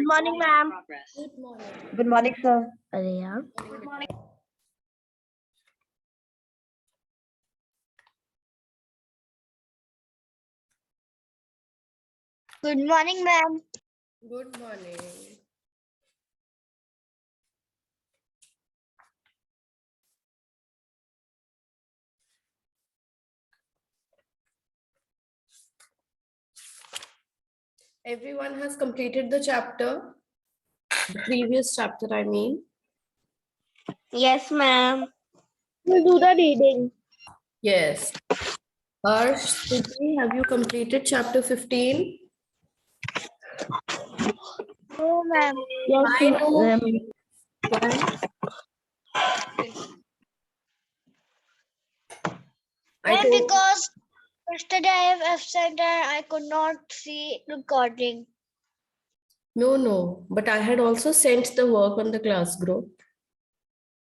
Good morning, ma'am. Good morning. Good morning, sir. Good morning, ma'am. Good morning. Everyone has completed the chapter, the previous chapter, I mean. Yes, ma'am. We'll do the reading. Yes. Harsh, Siddhi, have you completed chapter 15? No, ma'am. I know. Why? I Ma'am, told because yesterday I have absent and I could not see recording. no, but I had also sent the work on the class group.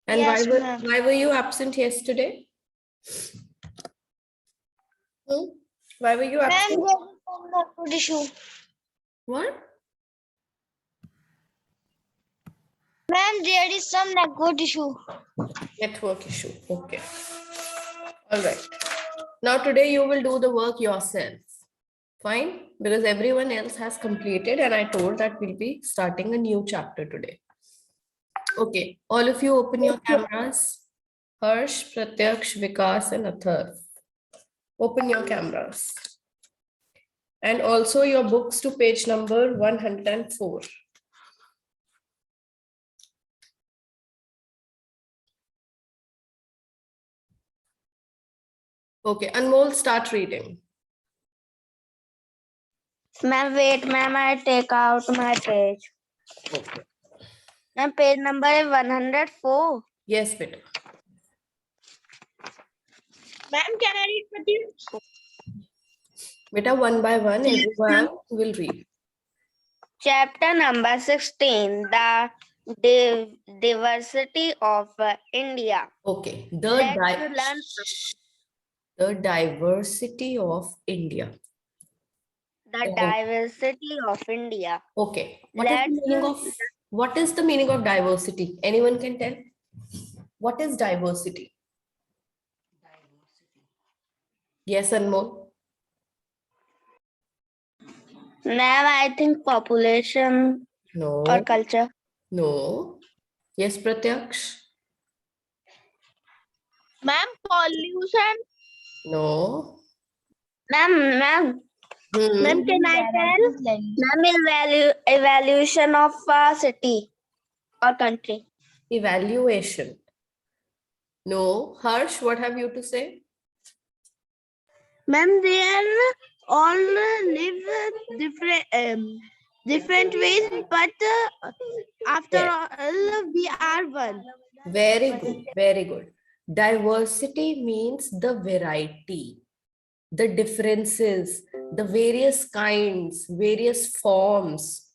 And Yes, ma'am. why were you absent yesterday? Why were you Ma'am, absent? there is some network issue. What? Ma'am, there is some network issue. Network issue. Okay. All right. Now today you will do the work yourself. Fine? Because everyone else has completed and I told that we'll be starting a new chapter today. Okay. All of you open your cameras. Harsh, Pratyaksh, Vikas and Athar. Open your cameras. And also your books to page number 104. Okay, Anmol, start reading. Ma'am, wait, ma'am, I take out my page. Okay. Ma'am, page number is 104. Yes, beta. Ma'am, can I read with you? Beta, one by one, everyone will read. Chapter number 16, the diversity of India. Okay, Let's learn. the diversity of India. The diversity of India. Okay, what is the meaning of diversity? Anyone can tell? What is diversity? Yes, Anmol? Ma'am, I think population No. or culture. No. Yes, Pratyaksh? Ma'am, pollution. No. Ma'am, Hmm. can I tell? Ma'am, evaluation of a city or country. Evaluation. No. Harsh, what have you to say? Ma'am, they are all live different ways, but after all, we are one. Very good. Very good. Diversity means the variety, the differences, the various kinds, various forms.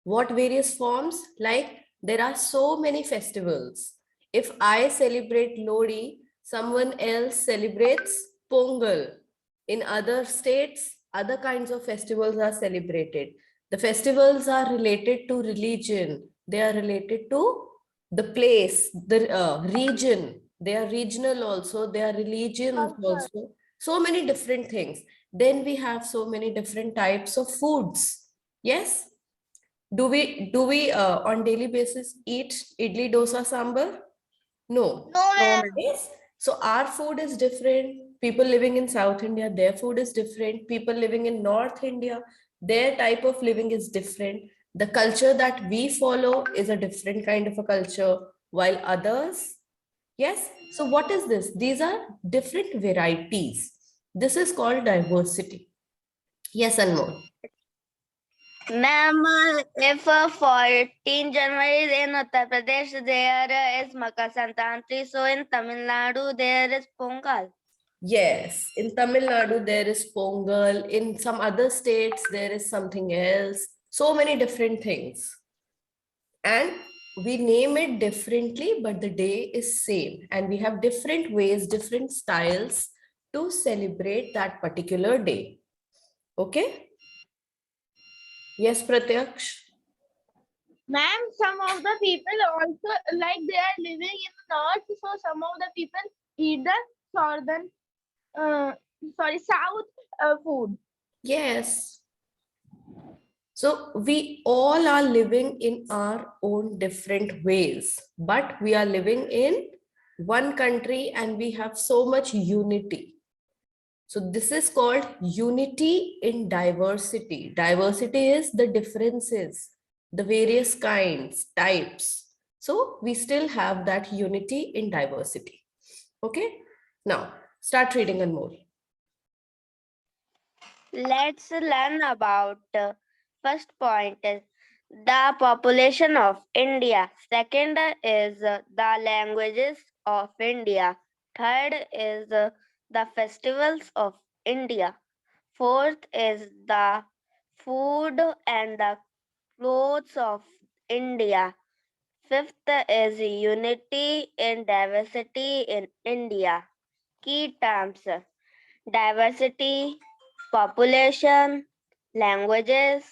What various forms? Like there are so many festivals. If I celebrate Lodi, someone else celebrates Pongal. In other states, other kinds of festivals are celebrated. The festivals are related to religion. They are related to the place, the region. They are regional also. They are religions also. So many different things. Then we have so many different types of foods. Yes. Do we on daily basis eat idli, dosa, sambar? No. No, ma'am. Yes. So our food is different. People living in South India, their food is different. People living in North India, their type of living is different. The culture that we follow is a different kind of a culture, while others, yes. So what is this? These are different varieties. This is called diversity. Yes, and more. Ma'am, if 14 January is in Uttar Pradesh, there is Makar Sankranti. So in Tamil Nadu, there is Pongal. Yes, in Tamil Nadu, there is Pongal. In some other states, there is something else. So many different things. And we name it differently, but the day is same. And we have different ways, different styles to celebrate that particular day. Okay? Yes, Pratyaksh? Ma'am, some of the people also like they are living in the north, so some of the people eat the southern, south food. Yes. So we all are living in our own different ways, but we are living in one country and we have so much unity. So this is called unity in diversity. Diversity is the differences, the various kinds, types. So we still have that unity in diversity. Okay. Now start reading and more. Let's learn about first point is the population of India. Second is the languages of India. Third is the festivals of India. Fourth is the food and the clothes of India. Fifth is unity in diversity in India. Key terms: diversity, population, languages,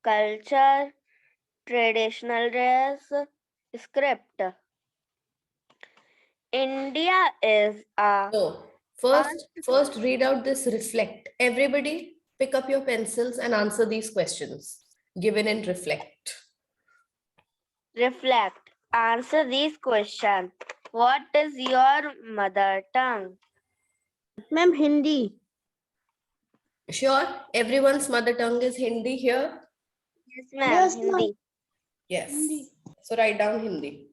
culture, traditional dress, script. India is a So first read out this reflect. Everybody pick up your pencils and answer these questions given in reflect. reflect. Answer these questions. What is your mother tongue? Ma'am, Hindi. Sure, everyone's mother tongue is Hindi here. Yes, ma'am. Yes, ma'am. Hindi. Yes. Hindi. So write down Hindi.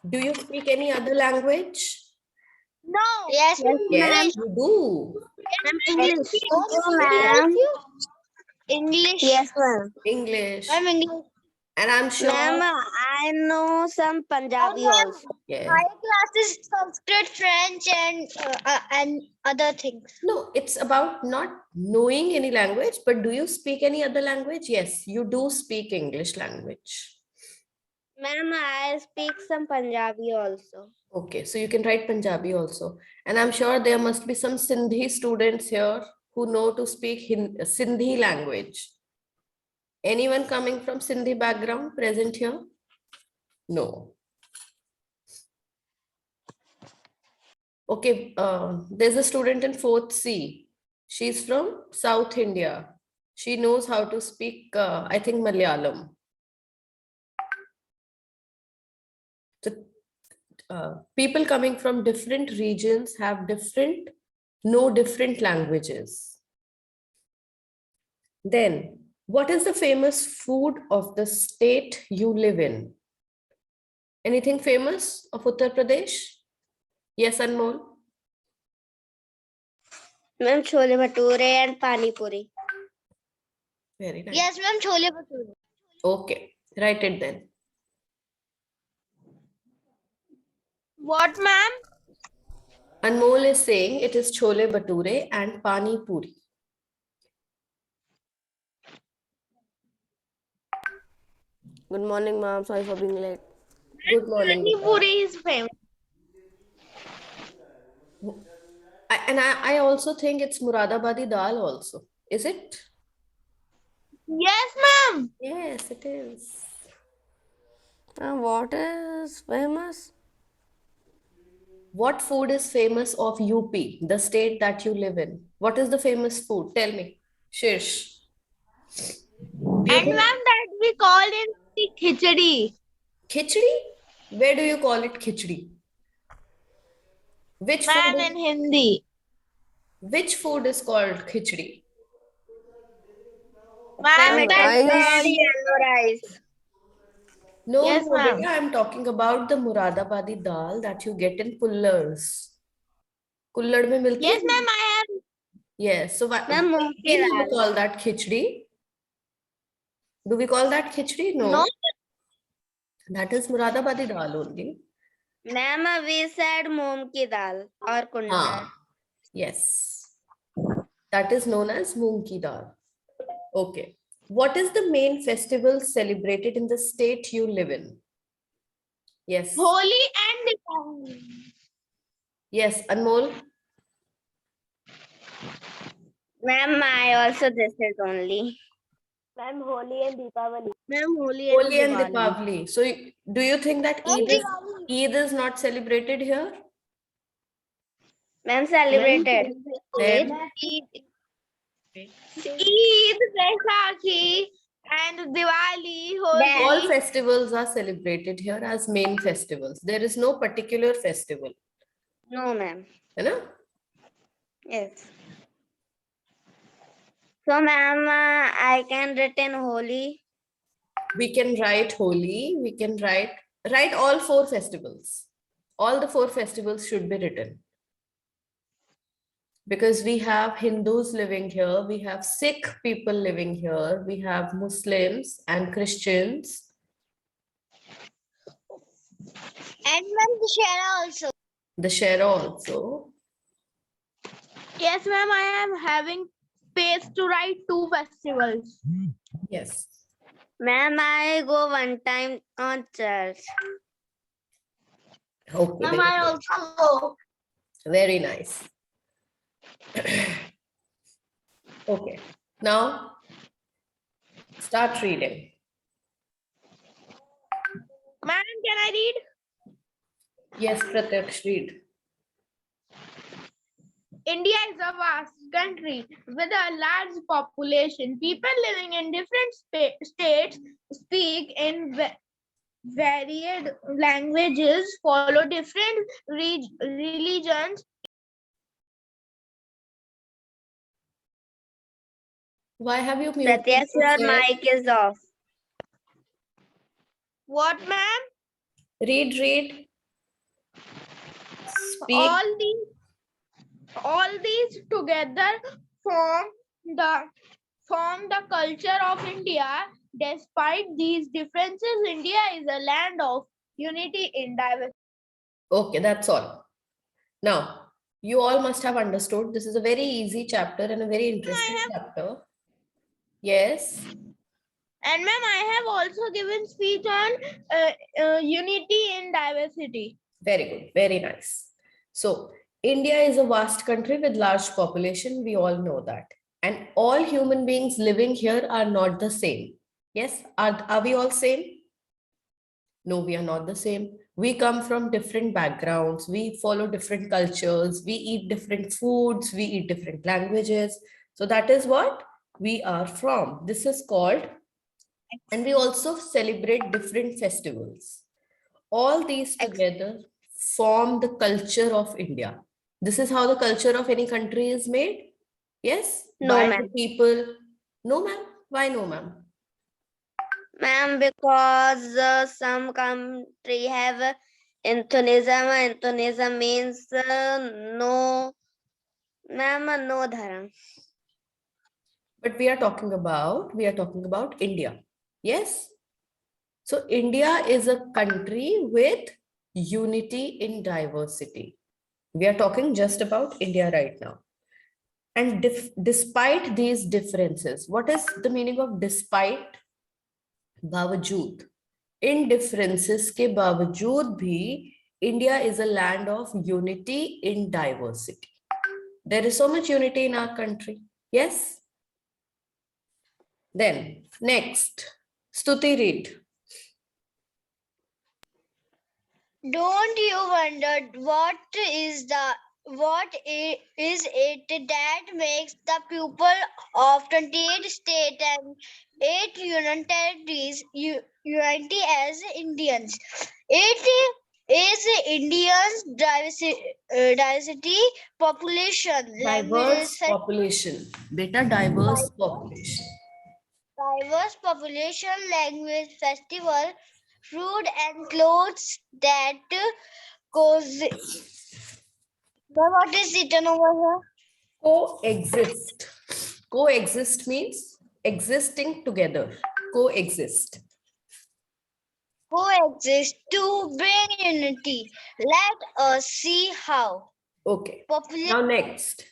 Do you speak any other language? No. Yes, Yes, you do. ma'am. English. Ma'am. English. Yes, ma'am. English. Ma'am, English. And I'm sure. Ma'am, I know some Punjabi also. Yes. Higher classes, Sanskrit, French, and other things. No, it's about not knowing any language, but do you speak any other language? Yes, you do speak English language. Ma'am, I speak some Punjabi also. Okay, so you can write Punjabi also. And I'm sure there must be some Sindhi students here who know to speak Sindhi language. Anyone coming from Sindhi background present here? No. Okay, there's a student in 4th C. She's from South India. She knows how to speak, I think, Malayalam. So, people coming from different regions have know different languages. Then, what is the famous food of the state you live in? Anything famous of Uttar Pradesh? Yes, Anmol? Ma'am, chole bhature and pani puri. Very nice. Yes, ma'am. Chole bhature. Okay, write it then. What, ma'am? Anmol is saying it is chole bhature and pani puri. Good morning, ma'am. Sorry for being late. Good morning. Pani puri is famous. I also think it's Muradabadi dal also. Is it? Yes, ma'am. Yes, it is. What is famous? What food is famous of UP, the state that you live in? What is the famous food? Tell me. Shirsh. And ma'am, that we call it khichdi. Khichdi? Where do you call it khichdi? Which Ma'am, food? in Hindi. Which food is called khichdi? Ma'am, Rice. Yellow rice. No, Yes, no, ma'am. beta, I'm talking about the Muradabadi dal that you get in pullars. Kullad mein milti Yes, hai? ma'am, I have. Yes. So Ma'am, moong we ki never dal. call that khichdi. Do we call that khichdi? No. No. That is Muradabadi dal only. Ma'am, we said moong ki dal or kundad. Ah, yes. That is known as moong ki dal. Okay. What is the main festival celebrated in the state you live in? Yes. Holi and Diwali. Yes, Anmol. Ma'am, I also this is only. Ma'am, Holi and Deepavali. Ma'am, Holi Holi and Deepavali. So do you think that Ma'am, Eid is not celebrated here? Ma'am celebrated. Then Eid, Vaisakhi, and Diwali, Then all Holi. festivals are celebrated here as main festivals. There is no particular festival. no, ma'am. You know? Yes. So, ma'am, I can written Holi. We can write Holi, we can write all 4 festivals. All the 4 festivals should be written. Because we have Hindus living here, we have Sikh people living here, we have Muslims and Christians. And ma'am, Dussehra also. The Shera also. Yes, ma'am, I am having space to write 2 festivals. Yes. Ma'am, I go one time on church. Okay. Ma'am, Very, I also go. very nice. Okay. Now start reading. Ma'am, can I read? Yes, Pratyaksh, read. India is a vast country with a large population. People living in different states speak in varied languages, follow different religions. Why have you muted Pratyaksh, your yourself? mic is off. What, ma'am? Read. Speak. All these together form the culture of India. Despite these differences, India is a land of unity in diversity. Okay, that's all. Now, you all must have understood. This is a very easy chapter and a very interesting chapter. Yes. And ma'am, I have also given speech on unity in diversity. Very good. Very nice. So, India is a vast country with large population. We all know that. And all human beings living here are not the same. Yes. Are we all same? No, we are not the same. We come from different backgrounds. We follow different cultures. We eat different foods. We eat different languages. So that is what we are from. This is called, and we also celebrate different festivals. All these together form the culture of India. This is how the culture of any country is made. Yes? No, By the ma'am. people. No, ma'am. Why no, ma'am? Ma'am, because some country have Hinduism. Hinduism means no, ma'am, no dharam. But we are talking about India. Yes? So India is a country with unity in diversity. We are talking just about India right now. And despite these differences, what is the meaning of despite? बावजूद. In differences के बावजूद भी, India is a land of unity in diversity. There is so much unity in our country. Yes? Then, next, Stuti, read. Don't you wonder is it that makes the people of 28 states and 8 union territories unity as Indians? It is Indians diversity population Diverse population. Beta, diverse population. diverse population, language, festival, food and clothes that goes. What is written over here? Coexist. Coexist means existing together. Coexist. Coexist to bring unity. Let us see how. Okay. Population. Now next.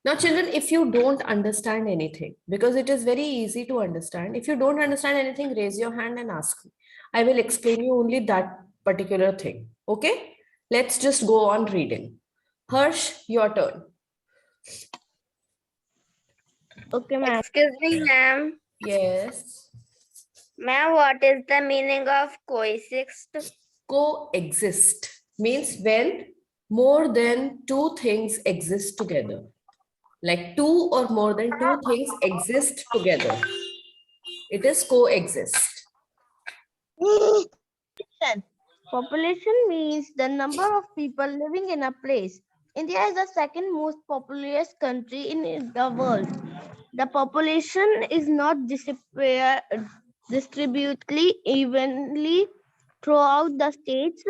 Now children, if you don't understand anything, because it is very easy to understand. If you don't understand anything, raise your hand and ask me. I will explain you only that particular thing. Okay? Let's just go on reading. Harsh, your turn. Okay, ma'am. Excuse me, ma'am. Yes. Ma'am, what is the meaning of coexist? Coexist means when more than two things exist together. Like two or more than two things exist together. It is coexist. Population means the number of people living in a place. India is the second most populous country in the world. The population is not distributed evenly throughout the states.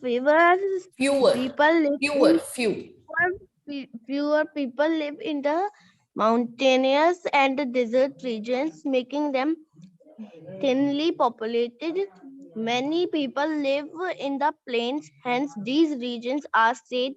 Fewer Fewer. people live Fewer. in Few. fewer people live in the mountainous and desert regions, making them thinly populated. Many people live in the plains, hence these regions are said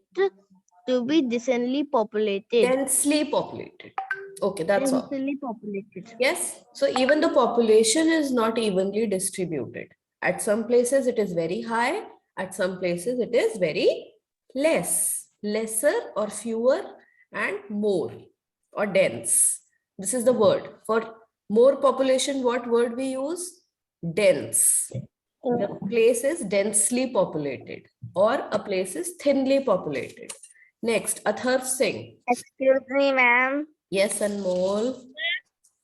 to be densely populated. Densely populated. Okay, that's all. Densely populated. Yes. So even the population is not evenly distributed. At some places it is very high. At some places it is very less. Lesser or fewer and more or dense. This is the word. For more population, what word we use? Dense. The place is densely populated or a place is thinly populated. Next, Atharv Singh. Excuse me, ma'am. Yes, Anmol.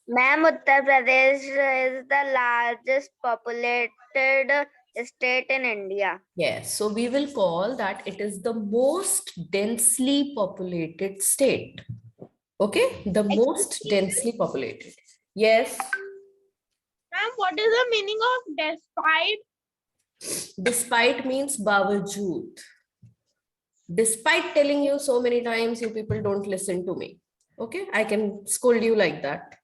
Ma'am, Uttar Pradesh is the largest populated state in India. Yes, so we will call that it is the most densely populated state. Okay, the most densely populated. Yes, Ma'am, what is the meaning of despite? despite means bawajood. Despite telling you so many times, you people don't listen to me. Okay, I can scold you like that.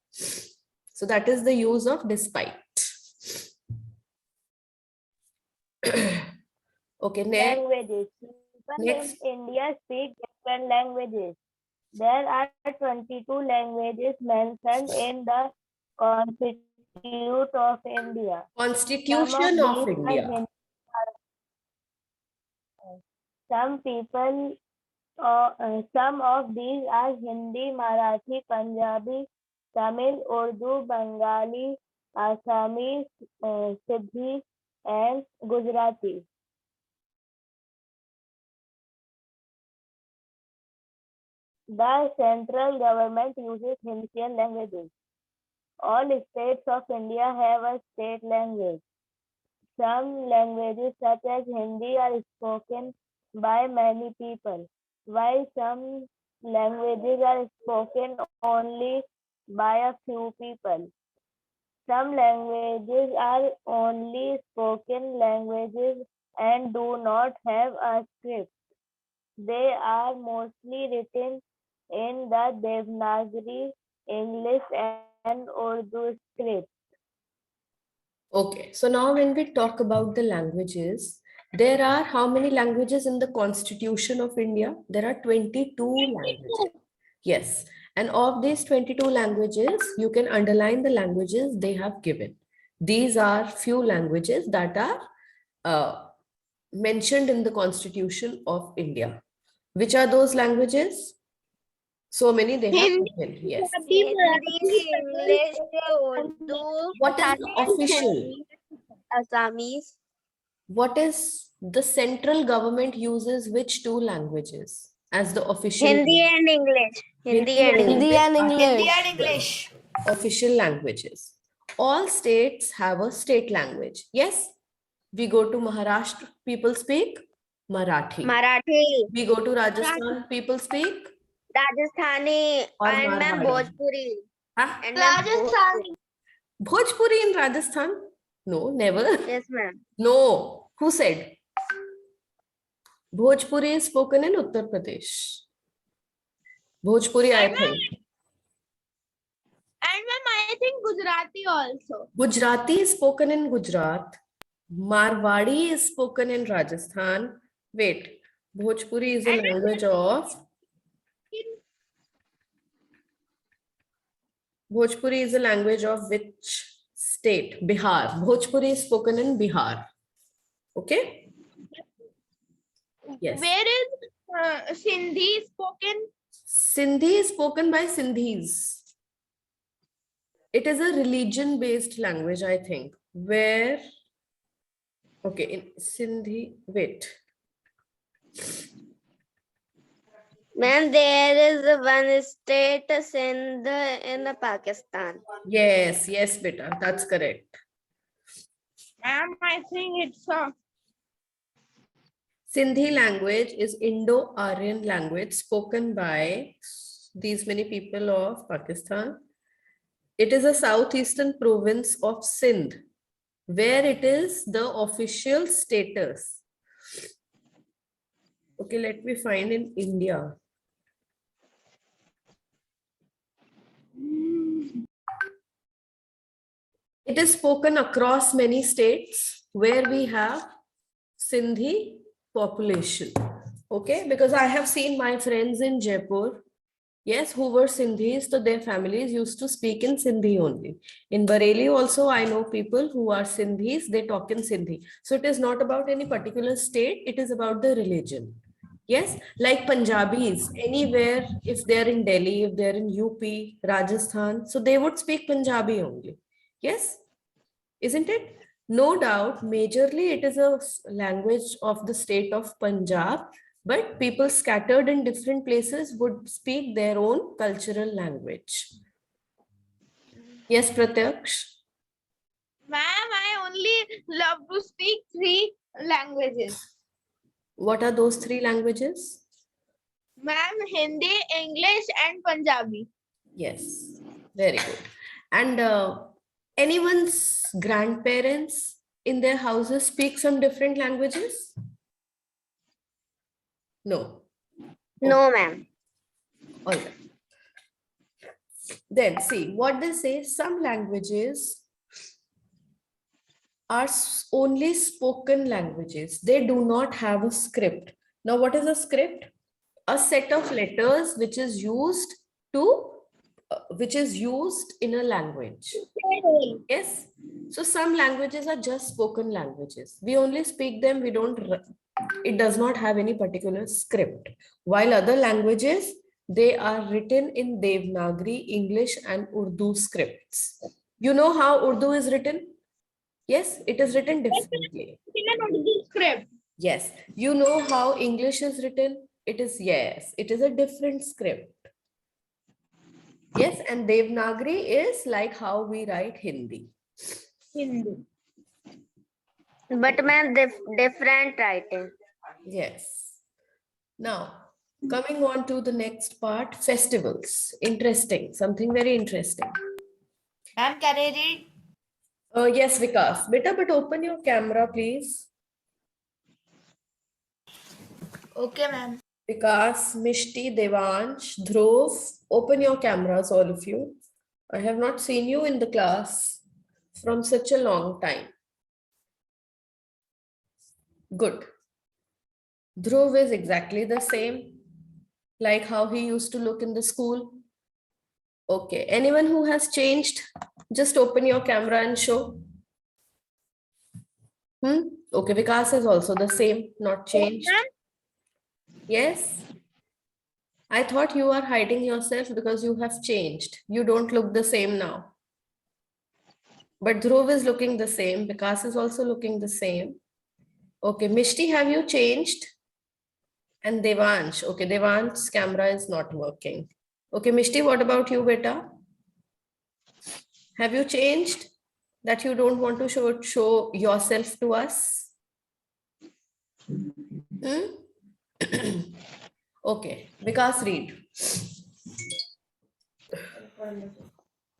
So that is the use of despite. Okay, next. Languages. People Next. in India speak different languages. There are 22 languages mentioned in the Constitution of India. Constitution of India. Some people, some of these are Hindi, Marathi, Punjabi, Tamil, Urdu, Bengali, Assamese, Siddhi, and Gujarati. The central government uses Indian languages. All states of India have a state language. Some languages such as Hindi are spoken by many people, while some languages are spoken only by a few people. Some languages are only spoken languages and do not have a script. They are mostly written in the Devanagari, English, and Urdu script. Okay, so now when we talk about the languages, there are how many languages in the Constitution of India? There are 22 languages. Yes, and of these 22 languages, you can underline the languages they have given. These are few languages that are mentioned in the Constitution of India. Which are those languages? So many they have Hindi, given. Yes. Hindi, English, Urdu, What is the official? Assamese. What is the central government uses which two languages as the official Hindi and English. Hindi and English. Hindi and English official languages. All states have a state language. Yes, we go to Maharashtra, people speak Marathi. Marathi, We go to Rajasthan, people speak Rajasthani, or and ma'am Marwari. Bhojpuri. Huh? And ma'am Rajasthani. Bhojpuri in Rajasthan? No, never. Yes, ma'am. No. Who said? Bhojpuri is spoken in Uttar Pradesh. Bhojpuri, I think. And ma'am, I think Gujarati also. Gujarati is spoken in Gujarat. Marwadi is spoken in Rajasthan. Wait, Bhojpuri is a language of... Bhojpuri is a language of which state? Bihar. Bhojpuri is spoken in Bihar. Okay? Yes. Where is Sindhi spoken? Sindhi is spoken by Sindhis. It is a religion-based language, I think, where, okay, in Sindhi, wait. Ma'am, there is one state, Sindh, in Pakistan. Yes, yes, beta, that's correct. Ma'am, I think it's a Sindhi language is Indo-Aryan language spoken by these many people of Pakistan. It is a southeastern province of Sindh, where it is the official status. Okay, let me find in India. It is spoken across many states where we have Sindhi population. Okay, because I have seen my friends in Jaipur, yes, who were Sindhis, so their families used to speak in Sindhi only. In Bareilly also, I know people who are Sindhis, they talk in Sindhi. So it is not about any particular state, it is about the religion. Yes, like Punjabis, anywhere, if they're in Delhi, if they're in UP, Rajasthan, so they would speak Punjabi only. Yes, isn't it? No doubt, majorly it is a language of the state of Punjab, but people scattered in different places would speak their own cultural language. Yes, Pratyaksh? ma'am, I only love to speak 3 languages. What are those 3 languages? Ma'am, Hindi, English, and Punjabi. Yes, very good. And anyone's grandparents in their houses speak some different languages? No. No, ma'am. All right. Then see what they say, some languages are only spoken languages. They do not have a script. Now, what is a script? A set of letters which is used to which is used in a language. Yes. So some languages are just spoken languages. We only speak them. We don't. It does not have any particular script. While other languages, they are written in Devanagari, English, and Urdu scripts. You know how Urdu is written? Yes, it is written differently. In an Urdu script. Yes. You know how English is written? It is, yes, it is a different script. Yes, and Devanagari is like how we write Hindi. Hindi. But ma'am, different writing. Yes. Now, coming on to the next part, festivals. Interesting, something very interesting. Ma'am, can I read? Yes, Vikas. Beta, but open your camera, please. Okay, ma'am. Vikas, Mishti, Devansh, Dhruv, open your cameras, all of you. I have not seen you in the class from such a long time. Good. Dhruv is exactly the same, like how he used to look in the school. Okay, anyone who has changed, just open your camera and show. Okay, Vikas is also the same, not changed. Yes. I thought you are hiding yourself because you have changed. You don't look the same now. But Dhruv is looking the same. Vikas is also looking the same. Okay, Mishti, have you changed? And Devansh. Okay, Devansh's camera is not working. Okay, Mishti, what about you, beta? Have you changed that you don't want to show yourself to us? Okay, Vikas, read.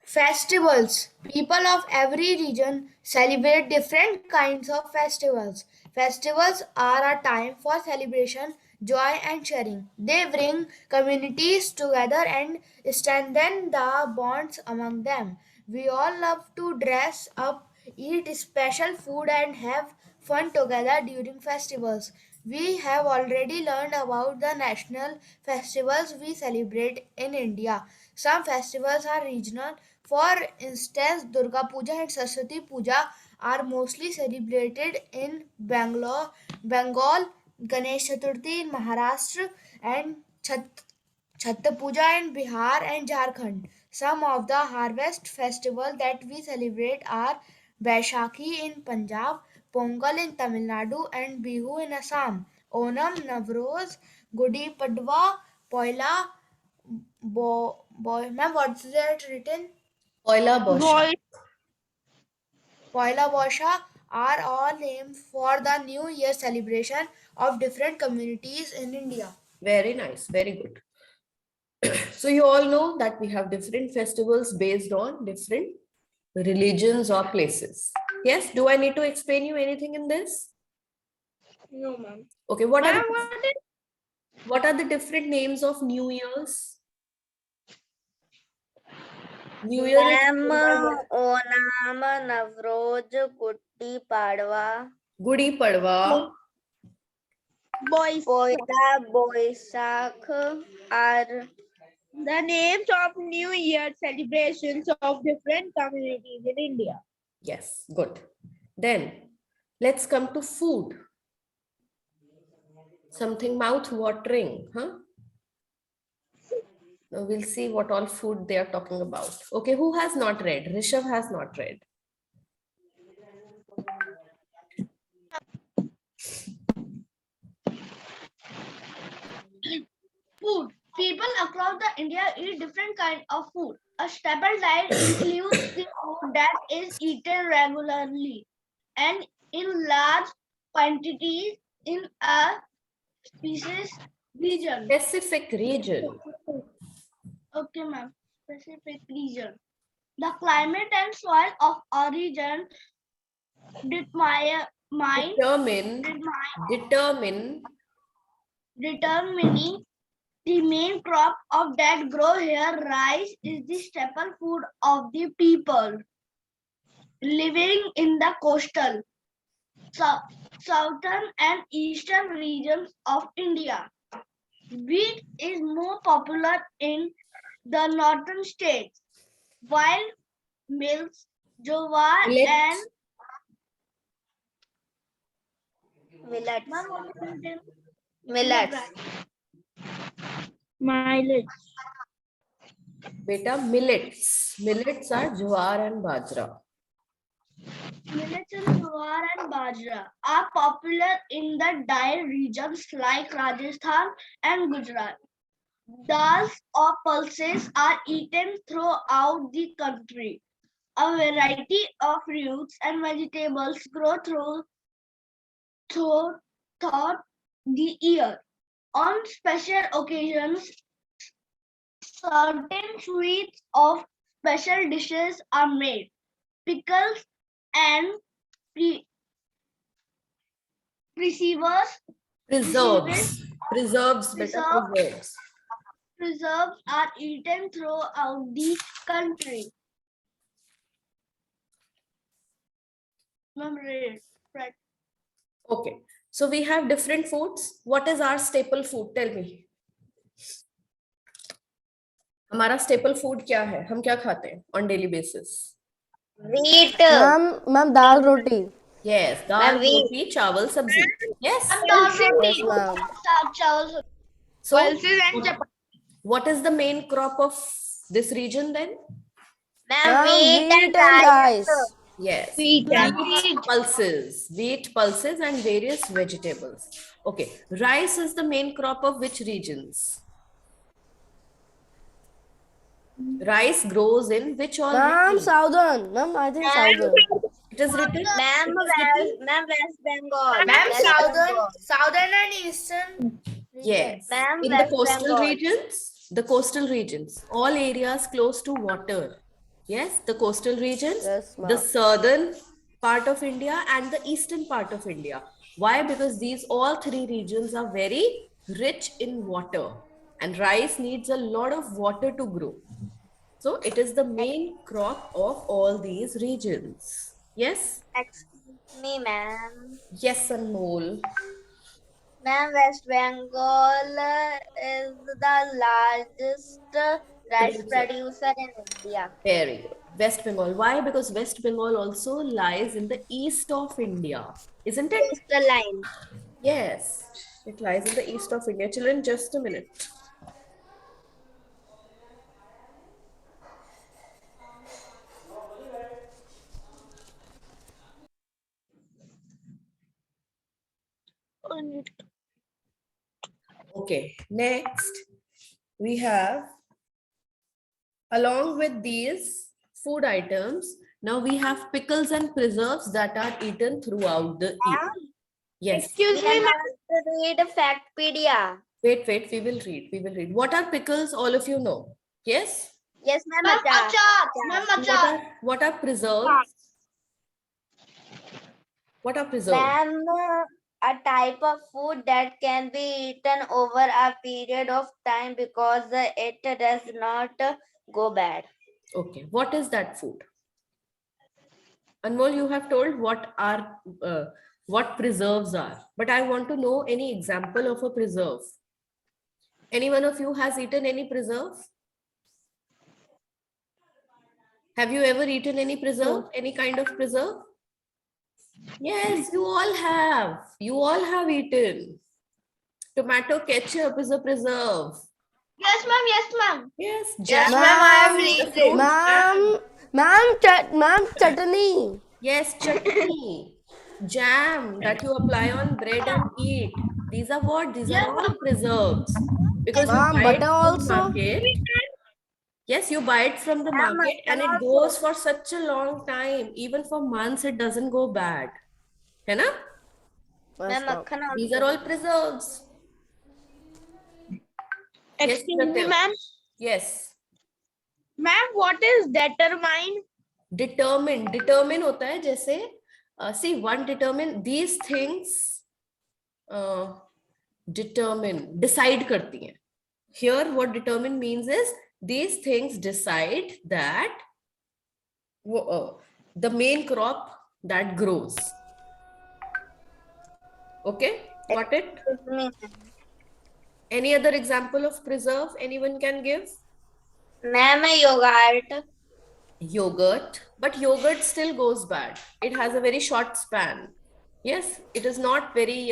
Festivals. People of every region celebrate different kinds of festivals. Festivals are a time for celebration, joy, and sharing. They bring communities together and strengthen the bonds among them. We all love to dress up, eat special food, and have fun together during festivals. We have already learned about the national festivals we celebrate in India. Some festivals are regional. For instance, Durga Puja and Saraswati Puja are mostly celebrated in Bengal, Ganesh Chaturthi in Maharashtra, and Chhath Puja in Bihar and Jharkhand. Some of the harvest festivals that we celebrate are Baishakhi in Punjab, Pongal in Tamil Nadu, and Bihu in Assam. Onam, Navroz, Gudi Padwa, Poila, ma'am, what's that written? Poila Bosha. Boy, Poila Bosha are all named for the New Year celebration of different communities in India. Very nice. Very good. So you all know that we have different festivals based on different religions or places. Yes. Do I need to explain you anything in this? no, ma'am. Okay. Ma'am, What are the different names of New Year's? New Year is Ma'am, Onam, Navroz, Gudi Padwa, Gudi Padwa, boys. Poila, Boisak are The names of New Year celebrations of different communities in India. yes, good. Then let's come to food. Something mouth-watering, huh? Now we'll see what all food they are talking about. Okay, who has not read? Rishabh has not read. Food. People across the India eat different kind of food. A staple diet includes the food that is eaten regularly and in large quantities in a species region. Specific region. Okay, ma'am. Specific region. The climate and soil of a region determining the main crop of that grow here. Rice is the staple food of the people living in the coastal, southern and eastern regions of India. Wheat is more popular in the northern states, while mills, jowar Millet. and millets. Ma'am, what is it? Millets. Mileage. Beta, millets. Millets are jowar and bajra. Millets and jowar and bajra are popular in the dry regions like Rajasthan and Gujarat. Dals or pulses are eaten throughout the country. A variety of fruits and vegetables grow throughout the year. On special occasions, certain sweets of special dishes are made. Pickles and preserves are eaten throughout the country. Right. Okay, so we have different foods. What is our staple food? Tell me. हमारा staple food क्या है? हम क्या खाते हैं on daily basis? Wheat. Ma'am, dal roti. Yes, dal, roti, chawal, sabzi. Yes. Yes, ma'am. So, what is the main crop of this region then? Ma'am, wheat and rice. Yes, Wheat. wheat pulses and various vegetables. Okay, rice is the main crop of which regions? Rice grows in which all Ma'am, regions? southern. Ma'am, I think southern. It is written. Ma'am, West Bengal. Ma'am, West Bengal. southern and eastern. Yes. Ma'am, In the West coastal Bengal. regions, all areas close to water. Yes, the coastal regions, Yes, ma'am. the southern part of India and the eastern part of India. Why? Because these all three regions are very rich in water and rice needs a lot of water to grow. So it is the main crop of all these regions. Yes? Excuse me, ma'am. Yes, Anmol. Ma'am, West Bengal is the largest rice producer in India. Very good. West Bengal. Why? Because West Bengal also lies in the east of India, isn't it? Coastal line. Yes, it lies in the east of India. Children, just a minute. Okay, next we have, along with these food items, now we have pickles and preserves that are eaten throughout the year. Yes. Excuse me, ma'am. Read Factpedia. Wait, we will read. We will read. What are pickles? All of you know. Yes? Yes, ma'am. Ma'am, Achar. achar. Ma'am, achar. What are preserves? What are preserves? Ma'am, a type of food that can be eaten over a period of time because it does not go bad. Okay. What is that food? Anmol, you have told what preserves are, but I want to know any example of a preserve. Any one of you has eaten any preserve? Have you ever eaten any preserve? Any kind of preserve? Yes, you all have. You all have eaten. Tomato ketchup is a preserve. Yes, ma'am. Yes, ma'am. Yes, Yes, jam. ma'am. I have The read fruit Ma'am, ma'am, chutney. Yes, chutney, jam that you apply on bread and eat. These are what? These are Yes, all ma'am. preserves. Because you Ma'am, buy it butter from the also. market. Yes, you buy it from the market and it goes for such a long time. Even for months, it doesn't go bad. है ना? Yes, ma'am. These are all preserves. Yes, Excuse me, Pratyam. ma'am. Yes. Ma'am, what is determine? Determine होता है जैसे see one determine these things decide करती हैं. Here what determine means is these things decide that the main crop that grows. Okay, got it? Any other example of preserve anyone can give? Ma'am, yogurt. Yogurt, but yogurt still goes bad. It has a very short span. Yes, it is not very,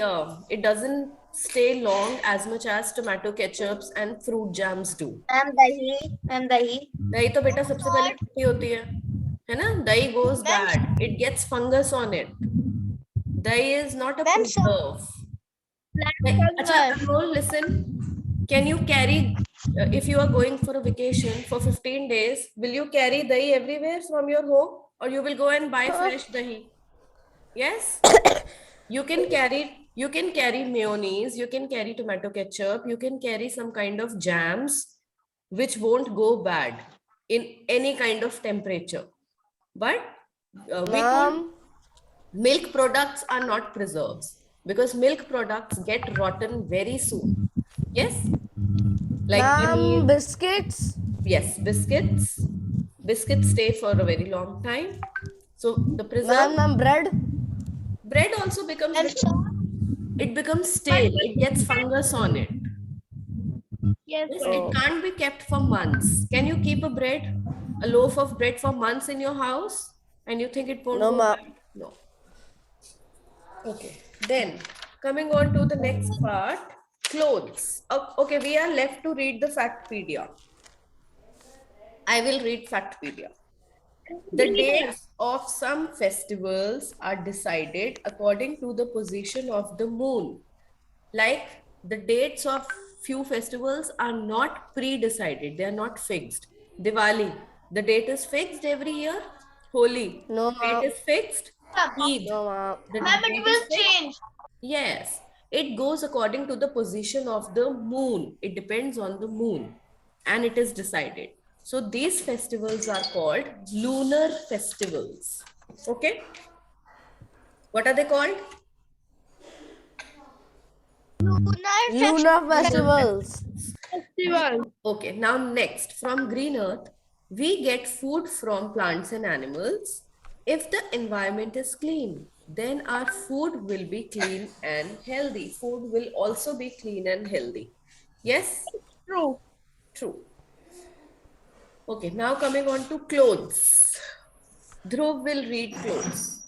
it doesn't stay long as much as tomato ketchups and fruit jams do. Ma'am, dahi. Ma'am, dahi. दही तो बेटा सबसे पहले खट्टी होती है ना? दही goes bad. It gets fungus on it. Dahi is not a preserve. Acha, Anmol, listen. Can you carry, if you are going for a vacation for 15 days, will you carry dahi everywhere from your home or you will go and buy fresh dahi? Yes? You can carry mayonnaise, you can carry tomato ketchup, you can carry some kind of jams which won't go bad in any kind of temperature. But Ma'am, milk products are not preserves because milk products get rotten very soon. Yes? Like ma'am, paneer. biscuits. Yes, biscuits. Biscuits stay for a very long time. So the preserve Ma'am, bread. bread also becomes it becomes stale. It gets fungus on it. Yes, Yes, ma'am. it can't be kept for months. Can you keep a loaf of bread for months in your house and you think it won't No, go ma'am. bad? No. Okay, then coming on to the next part, clothes. Okay, we are left to read the Factpedia. I will read Factpedia. The dates of some festivals are decided according to the position of the moon. Like the dates of few festivals are not pre-decided, they are not fixed. Diwali, the date is fixed every year. Holi, No, the date ma'am. is fixed. Eid, No, ma'am. the Ma'am, it date is will fixed. change. Yes, it goes according to the position of the moon. It depends on the moon and it is decided. So these festivals are called lunar festivals. Okay. What are they called? Lunar festivals. Festival. Okay, now next, from Green Earth, we get food from plants and animals. If the environment is clean, then our food will be clean and healthy. Food will also be clean and healthy. Yes? True. True. Okay, now coming on to clothes. Dhruv will read clothes.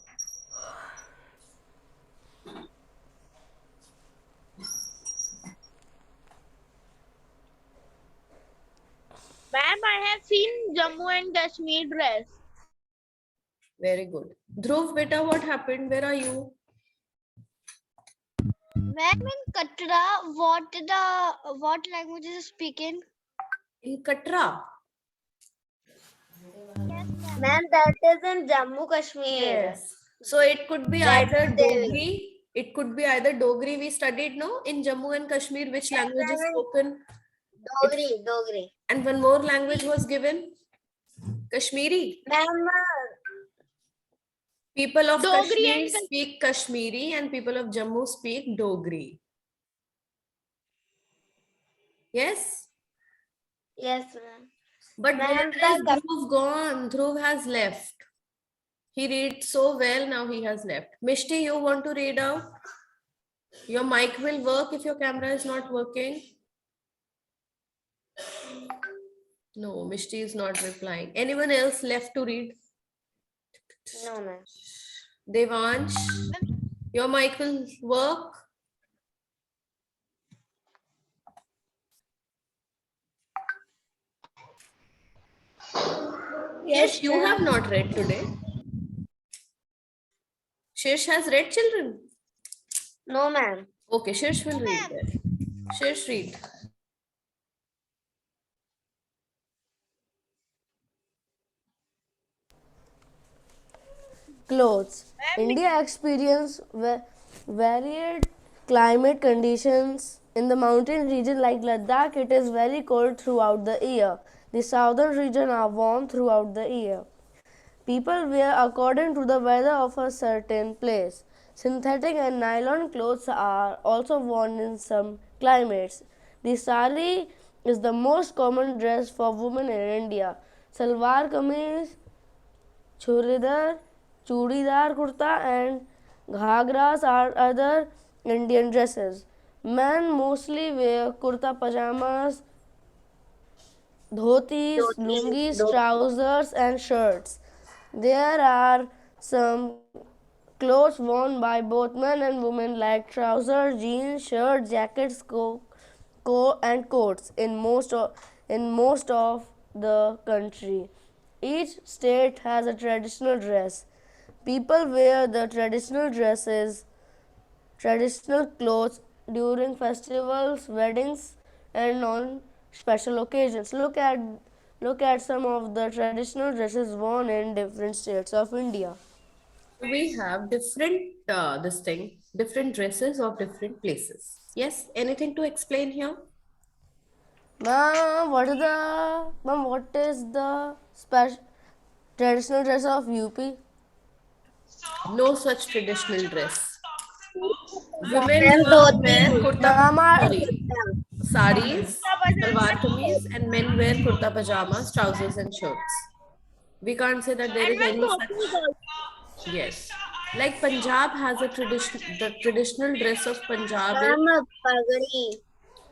have seen Jammu and Kashmir dress. Very good. Dhruv, beta, what happened? Where are you? Ma'am, in Katra, what language is speaking? In Katra. Ma'am, that is in Jammu Kashmir. Yes. So it could be That's either Devi. Dogri. It could be either Dogri we studied, no? In Jammu and Kashmir, which language is ma'am. spoken? Dogri. And one more language was given? Kashmiri. Ma'am, People of Dogri Kashmir and speak Kashmiri and people of Jammu speak Dogri. Yes? yes, ma'am. But where Ma'am, is Dhruv gone? Dhruv has left. He reads so well, now he has left. Mishti, you want to read out? Your mic will work if your camera is not working. No, Mishti is not replying. Anyone else left to read? No, ma'am. Devansh, your mic will work. Yes, you have not read today. Shirsh has read, children. No, ma'am. Okay, Shirsh will read then. Shirsh, read. Clothes. India experienced varied climate conditions. In the mountain region like Ladakh, it is very cold throughout the year. The southern region are warm throughout the year. People wear according to the weather of a certain place. Synthetic and nylon clothes are also worn in some climates. The sari is the most common dress for women in India. Salwar kameez, chudidar kurta and ghagras are other Indian dresses. Men mostly wear kurta pajamas, dhotis, lungis, trousers and shirts. There are some clothes worn by both men and women like trousers, jeans, shirts, jackets, and coats in most of the country. Each state has a traditional dress. People wear the traditional clothes during festivals, weddings, and on special occasions. Look at some of the traditional dresses worn in different states of India. We have different dresses of different places. Yes, anything to explain here? What is the special traditional dress of UP? No such traditional dress. Women Ma'am, wear kurta, Ma'am, sorry, saris, salwar kameez, and men wear kurta pajamas, trousers, and shirts. We can't say that there And is when any dhotis such. also. Yes, like Punjab has a tradition. The traditional dress of Punjab is ma'am, pagadi.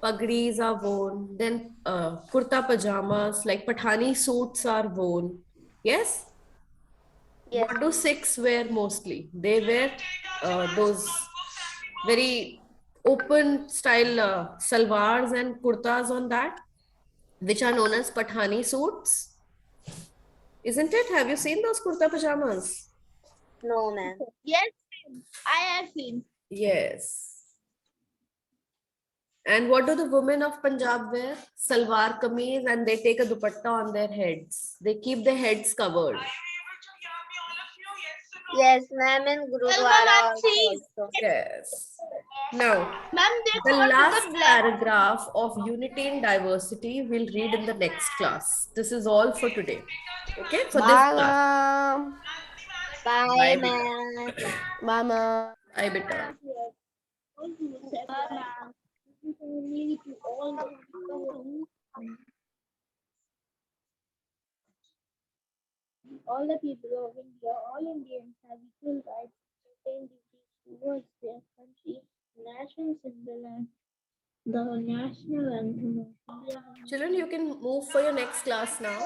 pagdis are worn. Then kurta pajamas, like Pathani suits are worn. Yes. Yes, What do Sikhs wear mostly? They wear those very open style salwars and kurtas on that, which are known as Pathani suits. Isn't it? Have you seen those kurta pajamas? no, ma'am. Yes, I have seen. Yes. And what do the women of Punjab wear? Salwar kameez, and they take a dupatta on their heads. They keep their heads covered. Yes, ma'am, in Gurudwara also. Yes. Now, Ma'am, they the call it last the black. paragraph of Unity in Diversity we'll read in the next class. This is all for today. Okay, for this bye, class. ma'am. Bye, Bye, beta. ma'am. Bye, ma'am. Bye, beta. All the people of India, all Indians have equal rights and certain duties towards their country, national symbol and the national anthem of India. Children, you can move for your next class now.